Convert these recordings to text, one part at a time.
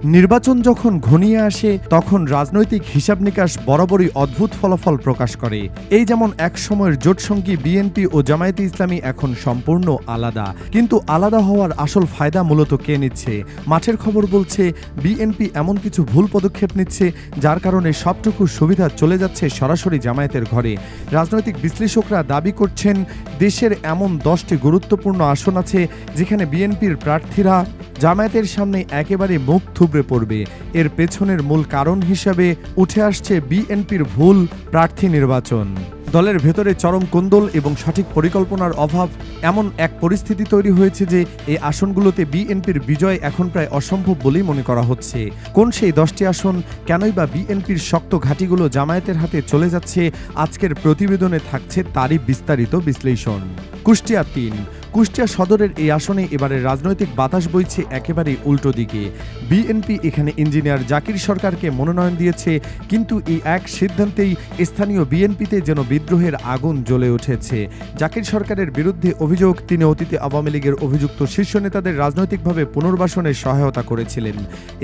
নির্বাচন যখন ঘনিয়ে আসে তখন রাজনৈতিক হিসাব নিকাশ বরাবরই অদ্ভুত ফলাফল প্রকাশ করে। এই যেমন এক সময়ের জোটসঙ্গী বিএনপি ও জামায়াতে ইসলামী এখন সম্পূর্ণ আলাদা, কিন্তু আলাদা হওয়ার আসল ফায়দা মূলত কে নিচ্ছে? মাঠের খবর বলছে বিএনপি এমন কিছু ভুল পদক্ষেপ নিচ্ছে যার কারণে সবটুকু সুবিধা চলে যাচ্ছে সরাসরি জামায়াতের ঘরে। রাজনৈতিক বিশ্লেষকরা দাবি করছেন দেশের এমন 10টি গুরুত্বপূর্ণ আসন আছে যেখানে বিএনপির প্রার্থীরা জামায়াতের সামনে একেবারে মুখ থুবড়ে পড়বে। এর পেছনের মূল কারণ হিসাবে উঠে আসছে বিএনপির ভুল প্রার্থী নির্বাচন, দলের ভেতরে চরম কোন্দল এবং সঠিক পরিকল্পনার অভাব। এমন এক পরিস্থিতি তৈরি হয়েছে যে এই আসনগুলোতে বিএনপির বিজয় এখন প্রায় অসম্ভব বলেই মনে করা হচ্ছে। কোন সেই 10টি আসন, কেনই বা বিএনপির শক্ত ঘাঁটিগুলো জামায়াতের হাতে চলে যাচ্ছে, আজকের প্রতিবেদনে থাকছে তারই বিস্তারিত বিশ্লেষণ। কুষ্টিয়া 3, কুষ্টিয়া সদরের এই আসনে এবারে রাজনৈতিক বাতাস বইছে একেবারে উল্টো দিকে। বিএনপি এখানে ইঞ্জিনিয়ার জাকির সরকারকে মনোনয়ন দিয়েছে, কিন্তু এই এক সিদ্ধান্তেই স্থানীয় বিএনপিতে যেন বিদ্রোহের আগুন জ্বলে উঠেছে। জাকির সরকারের বিরুদ্ধে অভিযোগ তিনি অতীতে আওয়ামী লীগের অভিযুক্ত শীর্ষ নেতাদের রাজনৈতিকভাবে পুনর্বাসনে সহায়তা করেছিলেন।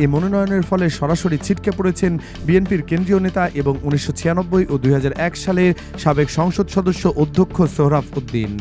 এই মনোনয়নের ফলে সরাসরি ছিটকে পড়েছেন বিএনপির কেন্দ্রীয় নেতা এবং 1996 ও 2001 সালের সাবেক সংসদ সদস্য অধ্যক্ষ সোহরাব উদ্দিন।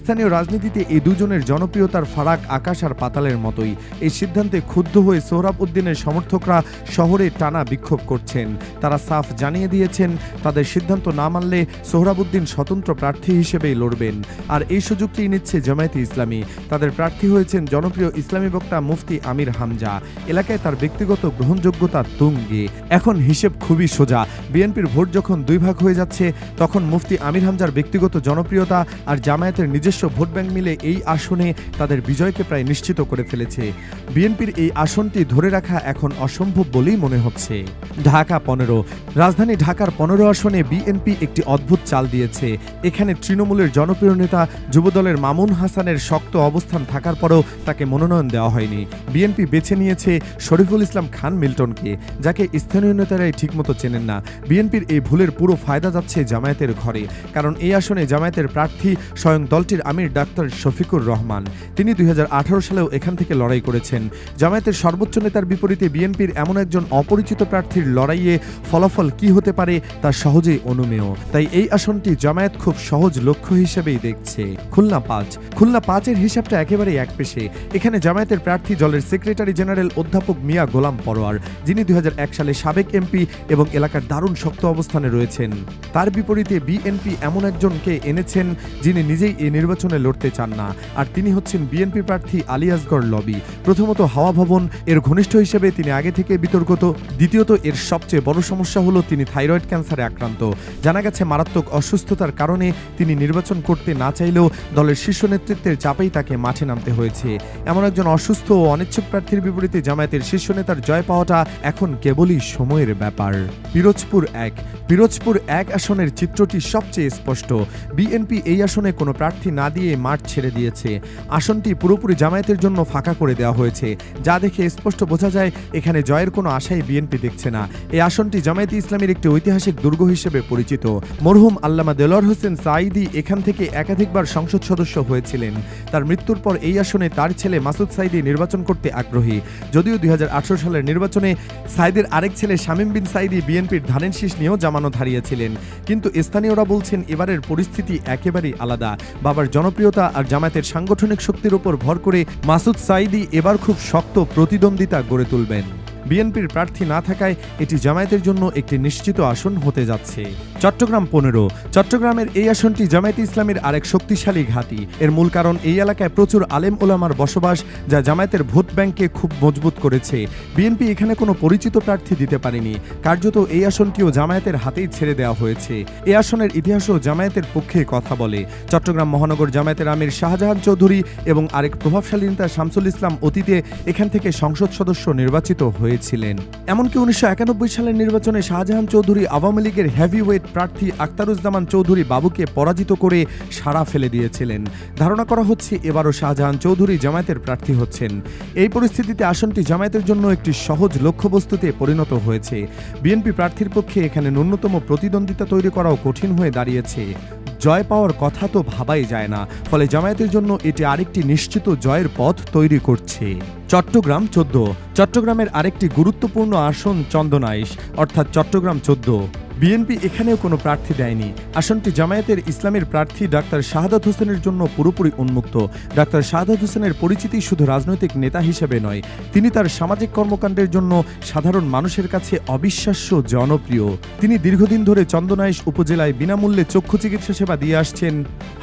স্থানীয় রাজনীতিতে এই দুজনের জনপ্রিয়তার ফারাক আকাশ আর পাতালের মতোই। এই সিদ্ধান্তে ক্ষুব্ধ হয়ে সোহরাব উদ্দিনের সমর্থকরা শহরে টানা বিক্ষোভ করছেন। তারা সাফ জানিয়ে দিয়েছেন তাদের সিদ্ধান্ত না মানলে সোহরাব উদ্দিন স্বতন্ত্র প্রার্থী হিসেবেই লড়বেন। আর এই সুযোগটি নিচ্ছে জামায়াতে ইসলামী। তাদের প্রার্থী হয়েছেন জনপ্রিয় ইসলামী বক্তা মুফতি আমির হামজা। এলাকায় তার ব্যক্তিগত গ্রহণযোগ্যতা তুঙ্গে। এখন হিসেব খুবই সোজা। বিএনপির ভোট যখন 2 ভাগ হয়ে যাচ্ছে তখন মুফতি আমির হামজার ব্যক্তিগত জনপ্রিয়তা আর জামায়াতের নিজস্ব ভোট ব্যাংক মিলে এই আসনে তাদের বিজয়কে প্রায় নিশ্চিত করে ফেলেছে। বিএনপির এই আসনটি ধরে রাখা এখন অসম্ভব বলেই মনে হচ্ছে। ঢাকা 15, রাজধানী ঢাকার 15 আসনে বিএনপি একটি অদ্ভুত চাল দিয়েছে। এখানে তৃণমূলের জনপ্রিয় নেতা যুবদলের মামুন হাসানের শক্ত অবস্থান থাকার পরও তাকে মনোনয়ন দেওয়া হয়নি। বিএনপি বেছে নিয়েছে শরীফুল ইসলাম খান মিল্টনকে, যাকে স্থানীয় নেতারাই ঠিকমতো চেনেন না। বিএনপির এই ভুলের পুরো ফায়দা যাচ্ছে জামায়াতের ঘরে, কারণ এই আসনে জামায়াতের প্রার্থী স্বয়ং দলটির আমির ডাক্তার শফিকুর রহমান। তিনি 2018 সালেও এখান থেকে লড়াই করেছেন। জামায়াতের সর্বোচ্চ নেতার বিপরীতে বিএনপির এমন একজন অপরিচিত প্রার্থীর লড়াইয়ে ফলাফল কি হতে পারে তা সহজেই অনুমেয়। তাই এই আসনটি জামায়াত খুব সহজ লক্ষ্য হিসেবেই দেখছে। খুলনা 5, খুলনা 5-এর হিসাবটা একেবারে একপেশে। এখানে জামায়াতের প্রার্থী দলের সেক্রেটারি জেনারেল অধ্যাপক মিয়া গোলাম পরোয়ার, যিনি 2001 সালে সাবেক এমপি এবং এলাকার দারুণ শক্ত অবস্থানে রয়েছেন। তার বিপরীতে বিএনপি এমন একজনকে এনেছেন যিনি নিজেই এই নির্বাচনে লড়তে চান না, আর তিনি হচ্ছেন বিএনপি প্রার্থী আলী আসগর লবি। প্রথমত হাওয়া ভবন এর ঘনিষ্ঠ হিসেবে তিনি আগে থেকে বিতর্কিত। দ্বিতীয়ত এর সবচেয়ে বড় সমস্যা হলো তিনি থাইরয়েড ক্যান্সারে আক্রান্ত। জানা গেছে মারাত্মক অসুস্থতার কারণে তিনি নির্বাচন করতে না চাইলেও দলের শীর্ষ নেতৃত্বের চাপেই তাকে মাঠে নামতে হয়েছে। এমন একজন অসুস্থ ও অনিচ্ছুক প্রার্থীর বিপরীতে জামায়াতের শীর্ষ নেতার জয় পাওয়াটা এখন কেবলই সময়ের ব্যাপার। পিরোজপুর 1, পিরোজপুর 1 আসনের চিত্রটি সবচেয়ে স্পষ্ট। বিএনপি এই আসনে কোনো প্রার্থী না দিয়ে মাঠ ছেড়ে দিয়েছে। আসনটি পুরোপুরি জামায়াতের জন্য ফাঁকা করে দেওয়া হয়েছে, যা দেখে স্পষ্ট বোঝা যায় এখানে জয়ের কোনো আশাই বিএনপি দেখছে না। এই আসনটি জামায়াতে ইসলামীর একটি ঐতিহাসিক দুর্গ হিসেবে পরিচিত। মরহুম আল্লামা দেলোয়ার হোসেন সাঈদী এখান থেকে একাধিকবার সংসদ সদস্য হয়েছিলেন। তার মৃত্যুর পর এই আসনে তার ছেলে মাসুদ সাঈদী নির্বাচন করতে আগ্রহী। যদিও 2018 সালের নির্বাচনে সাঈদীর আরেক ছেলে শামীম বিন সাঈদী বিএনপির ধানের শীষ নিয়েও জামানত হারিয়েছিলেন, কিন্তু স্থানীয়রা বলছেন এবারের পরিস্থিতি একেবারেই আলাদা। বাবার জনপ্রিয়তা আর জামায়াতের সাংগঠনিক শক্তির উপর ভর করে মাসুদ সাঈদী এবার খুব শক্ত প্রতিদ্বন্দ্বিতা গড়ে তুলবেন। বিএনপির প্রার্থী না থাকায় এটি জামায়াতের জন্য একটি নিশ্চিত আসন হতে যাচ্ছে। চট্টগ্রাম 15, চট্টগ্রামের এই আসনটি জামায়াতে ইসলামীর আরেক শক্তিশালী ঘাঁটি। এর মূল কারণ এই এলাকায় প্রচুর আলেম ওলামার বসবাস, যা জামায়াতের ভোট ব্যাংককে খুব মজবুত করেছে। বিএনপি এখানে কোনো পরিচিত প্রার্থী দিতে পারেনি, কার্যত এই আসনটিও জামায়াতের হাতেই ছেড়ে দেওয়া হয়েছে। এই আসনের ইতিহাসও জামায়াতের পক্ষে কথা বলে। চট্টগ্রাম মহানগর জামায়াতের আমির শাহজাহান চৌধুরী এবং আরেক প্রভাবশালী নেতা শামসুল ইসলাম অতীতে এখান থেকে সংসদ সদস্য নির্বাচিত হয়েছিলেন। এমনকি 1991 সালের নির্বাচনে শাহজাহান চৌধুরী আওয়ামী লীগের হেভিওয়েট প্রার্থী আখতারুজ্জামান চৌধুরী বাবুকে পরাজিত করে সাড়া ফেলে দিয়েছিলেন। ধারণা করা হচ্ছে এবারও শাহজাহান চৌধুরী জামায়াতের প্রার্থী হচ্ছেন। এই পরিস্থিতিতে আসনটি জামায়াতের জন্য একটি সহজ লক্ষ্যবস্তুতে পরিণত হয়েছে। বিএনপি প্রার্থীর পক্ষে এখানে ন্যূনতম প্রতিদ্বন্দ্বিতা তৈরি করাও কঠিন হয়ে দাঁড়িয়েছে। জয় পাওয়ার কথা তো ভাবাই যায় না, ফলে জামায়াতের জন্য এটি আরেকটি নিশ্চিত জয়ের পথ তৈরি করছে। চট্টগ্রাম 14। চট্টগ্রামের আরেকটি গুরুত্বপূর্ণ আসন চন্দনাইশ, অর্থাৎ চট্টগ্রাম 14। বিএনপি এখানেও কোনো প্রার্থী দেয়নি। আসনটি জামায়াতের ইসলামের প্রার্থী ডাক্তার শাহাদাত হোসেনের জন্য পুরোপুরি উন্মুক্ত। ডাক্তার শাহাদাত হোসেনের পরিচিতি শুধু রাজনৈতিক নেতা হিসেবে নয়, তিনি তার সামাজিক কর্মকাণ্ডের জন্য সাধারণ মানুষের কাছে অবিশ্বাস্য জনপ্রিয়। তিনি দীর্ঘদিন ধরে চন্দনাইশ উপজেলায় বিনামূল্যে চক্ষু চিকিৎসা সেবা দিয়ে আসছেন।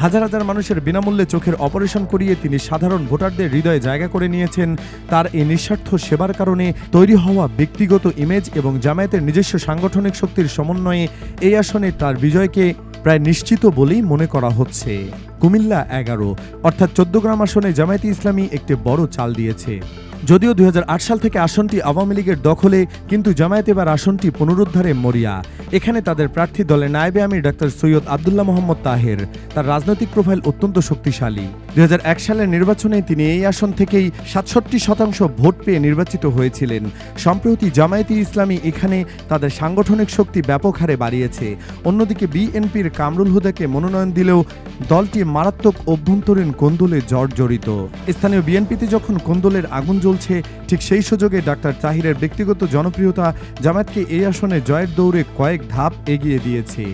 হাজার হাজার মানুষের বিনামূল্যে চোখের অপারেশন করিয়ে তিনি সাধারণ ভোটারদের হৃদয়ে জায়গা করে নিয়েছেন। তার এই নিঃস্বার্থ সেবার কারণে তৈরি হওয়া ব্যক্তিগত ইমেজ এবং জামায়াতের নিজস্ব সাংগঠনিক শক্তির সমন্বয়ে এই আসনে তার বিজয়কে প্রায় নিশ্চিত বলেই মনে করা হচ্ছে। কুমিল্লা 11, অর্থাৎ চৌদ্দগ্রাম আসনে জামায়াতে ইসলামী একটি বড় চাল দিয়েছে। যদিও 2008 সাল থেকে আসনটি আওয়ামী লীগের দখলে, কিন্তু জামায়াত এবার আসনটি পুনরুদ্ধারে মরিয়া। এখানে তাদের প্রার্থী দলে নায়েবে আমির ডাক্তার সৈয়দ আবদুল্লাহ মোহাম্মদ তাহের। তার রাজনৈতিক প্রোফাইল অত্যন্ত শক্তিশালী। 2001 সালের নির্বাচনে তিনি এই আসন থেকেই 67% ভোট পেয়ে নির্বাচিত হয়েছিলেন। সম্প্রতি জামায়াতে ইসলামী এখানে তাদের সাংগঠনিক শক্তি ব্যাপক হারে বাড়িয়েছে। অন্যদিকে বিএনপির কামরুল হুদাকে মনোনয়ন দিলেও দলটি মারাত্মক অভ্যন্তরীণ কোন্দলে জর্জরিত। স্থানীয় বিএনপিতে যখন কোন্দলের আগুন জ্বলছে, ঠিক সেই সুযোগে ডাক্তার তাহিরের ব্যক্তিগত জনপ্রিয়তা জামায়াতকে এই আসনে জয়ের দৌড়ে কয়েক ধাপ এগিয়ে দিয়েছে।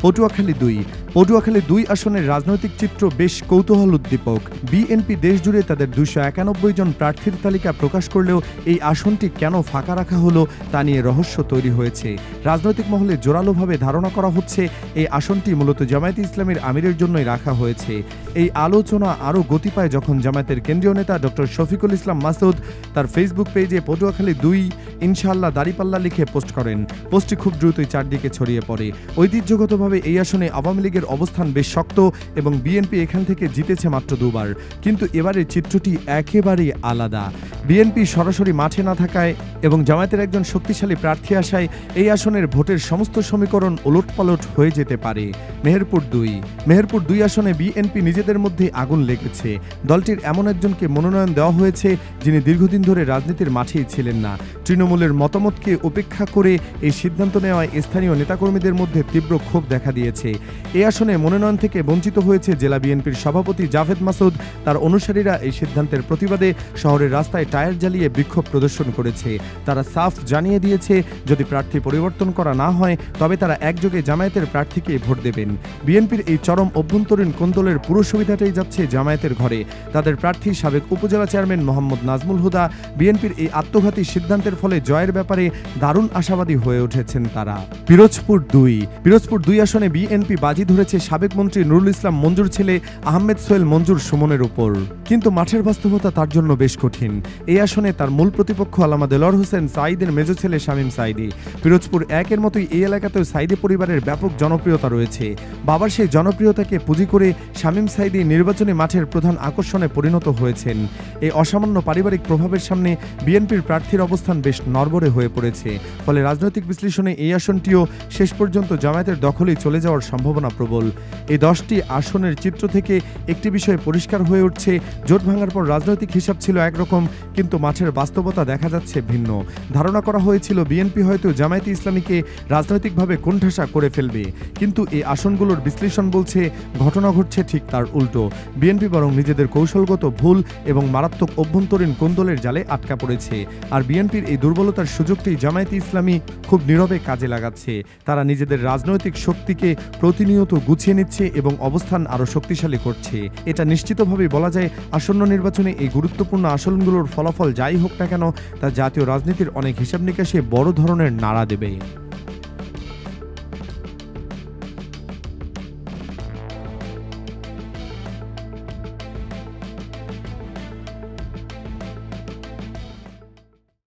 পটুয়াখালী 2। পটুয়াখালী 2 আসনের রাজনৈতিক চিত্র বেশ কৌতূহল উদ্দীপক। বিএনপি দেশজুড়ে তাদের 291 জন প্রার্থীর তালিকা প্রকাশ করলেও এই আসনটি কেন ফাঁকা রাখা হলো তা নিয়ে রহস্য তৈরি হয়েছে। রাজনৈতিক মহলে জোরালোভাবে ধারণা করা হচ্ছে এই আসনটি মূলত জামায়াতে ইসলামের আমিরের জন্যই রাখা হয়েছে। এই আলোচনা আরও গতি পায় যখন জামায়াতের কেন্দ্রীয় নেতা ডক্টর শফিকুল ইসলাম মাসুদ তার ফেসবুক পেজে পটুয়াখালী 2 ইনশাআল্লাহ দাড়িপাল্লা লিখে পোস্ট করেন। পোস্টটি খুব দ্রুতই চারদিকে ছড়িয়ে পড়ে। ঐতিহ্যগতভাবে এই আসনে আওয়ামী লীগের অবস্থান বেশ শক্ত এবং বিএনপি এখান থেকে জিতেছে মাত্র 2 বার, কিন্তু এবারের চিত্রটি একেবারেই আলাদা। বিএনপি সরাসরি মাঠে না থাকায় এবং জামায়াতের একজন শক্তিশালী প্রার্থী আসায় এই আসনের ভোটের সমস্ত সমীকরণ ওলটপালট হয়ে যেতে পারে। মেহেরপুর 2। মেহেরপুর 2 আসনে বিএনপি নিজেদের মধ্যে আগুন লেগেছে। দলটির এমন একজনকে মনোনয়ন দেওয়া হয়েছে যিনি দীর্ঘদিন ধরে রাজনীতির মাঠেই ছিলেন না। তৃণমূলের মতামতকে উপেক্ষা করে এই সিদ্ধান্ত নেওয়ায় স্থানীয় নেতাকর্মীদের মধ্যে তীব্র ক্ষোভ দেখা দিয়েছে। এই আসনে মনোনয়ন থেকে বঞ্চিত হয়েছে জেলা বিএনপির সভাপতি জাভেদ মাসুদ। তার অনুসারীরা এই সিদ্ধান্তের প্রতিবাদে শহরের রাস্তায় টায়ার জ্বালিয়ে বিক্ষোভ প্রদর্শন করেছে। তারা সাফ জানিয়ে দিয়েছে যদি প্রার্থী পরিবর্তন করা না হয় তবে তারা একযোগে জামায়াতের প্রার্থীকে ভোট দেবেন। বিএনপির এই চরম অভ্যন্তরীণ কোন্দলের পুরো সুবিধাটাই যাচ্ছে জামায়াতের ঘরে। তাদের প্রার্থী সাবেক উপজেলা চেয়ারম্যান মোহাম্মদ নাজমুল হুদা। বিএনপির এই আত্মঘাতী সিদ্ধান্তের ফলে জয়ের ব্যাপারে দারুণ আশাবাদী হয়ে উঠেছেন তারা। পিরোজপুর 2। পিরোজপুর 2 আসনে বিএনপি বাজি ধরেছে সাবেক মন্ত্রী নুরুল ইসলাম মঞ্জুর ছেলে আহমেদ সোহেল মঞ্জুর সুমনের উপর, কিন্তু মাঠের বাস্তবতা তার জন্য বেশ কঠিন। এই আসনে তার মূল প্রতিপক্ষ আল্লামা দেলোয়ার হোসেন সাঈদের মেজ ছেলে শামীম সাঈদী। পিরোজপুর 1-এর মতোই এই এলাকাতেও সাঈদী পরিবারের ব্যাপক জনপ্রিয়তা রয়েছে। বাবার সেই জনপ্রিয়তাকে পুঁজি করে শামীম সাঈদী নির্বাচনী মাঠের প্রধান আকর্ষণে পরিণত হয়েছেন। এই অসামান্য পারিবারিক প্রভাবের সামনে বিএনপির প্রার্থীর অবস্থান বেশ নড়বড়ে হয়ে পড়েছে। ফলে রাজনৈতিক বিশ্লেষণে এই আসনটিও শেষ পর্যন্ত জামায়াতের দখলেই চলে যাওয়ার সম্ভাবনা প্রবল। এই 10টি আসনের চিত্র থেকে একটি বিষয় পরিষ্কার হয়ে উঠছে, জোট ভাঙার পর রাজনৈতিক হিসাব ছিল একরকম, কিন্তু মাঠের বাস্তবতা দেখা যাচ্ছে ভিন্ন। ধারণা করা হয়েছিল বিএনপি হয়তো জামায়াতে ইসলামীকে রাজনৈতিকভাবে কোণঠাসা করে ফেলবে, কিন্তু এই আসনগুলোর বিশ্লেষণ বলছে ঘটনা ঘটছে ঠিক তার উল্টো। বিএনপি বরং নিজেদের কৌশলগত ভুল এবং মারাত্মক অভ্যন্তরীণ কোন্দলের জালে আটকা পড়েছে। আর বিএনপির এই দুর্বলতার সুযোগটি জামায়াতে ইসলামী খুব নীরবে কাজে লাগাচ্ছে। তারা নিজেদের রাজনৈতিক শক্তিকে প্রতিনিয়ত গুছিয়ে নিচ্ছে এবং অবস্থান আরও শক্তিশালী করছে। এটা নিশ্চিতভাবেই বলা যায় আসন্ন নির্বাচনে এই গুরুত্বপূর্ণ আসনগুলোর ফলাফল যাই হোক না কেন তা জাতীয় রাজনীতির অনেক হিসাব নিকাশে বড় ধরনের নাড়া দেবে।